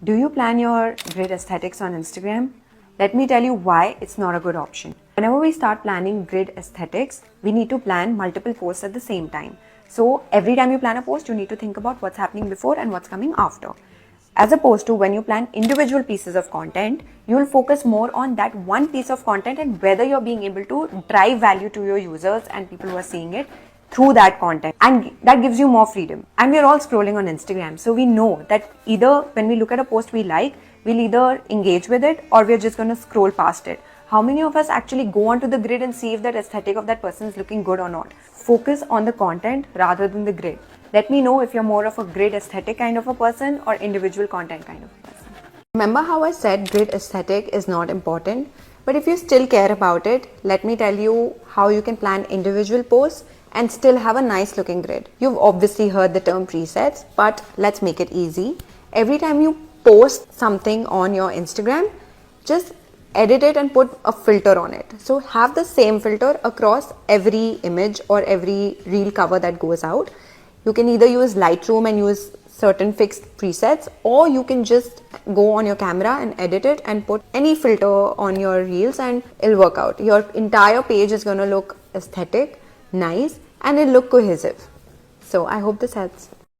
Do you plan your grid aesthetics on Instagram? Let me tell you why it's not a good option. Whenever we start planning grid aesthetics, we need to plan multiple posts at the same time. So every time you plan a post, you need to think about what's happening before and what's coming after. As opposed to when you plan individual pieces of content, you will focus more on that one piece of content and whether you're being able to drive value to your users and people who are seeing it through that content, and that gives you more freedom. And we're all scrolling on Instagram, so we know that either when we look at a post we like, we'll either engage with it or we're just going to scroll past it. How many of us actually go onto the grid and see if that aesthetic of that person is looking good or not? Focus on the content rather than the grid. Let me know if you're more of a grid aesthetic kind of a person or individual content kind of a person. Remember how I said grid aesthetic is not important? But if you still care about it, let me tell you how you can plan individual posts and still have a nice looking grid. You've obviously heard the term presets, but let's make it easy. Every time you post something on your Instagram, just edit it and put a filter on it. So have the same filter across every image or every reel cover that goes out. You can either use Lightroom and use certain fixed presets, or you can just go on your camera and edit it and put any filter on your reels and it'll work out. Your entire page is going to look aesthetic, nice, and it'll look cohesive. So I hope this helps.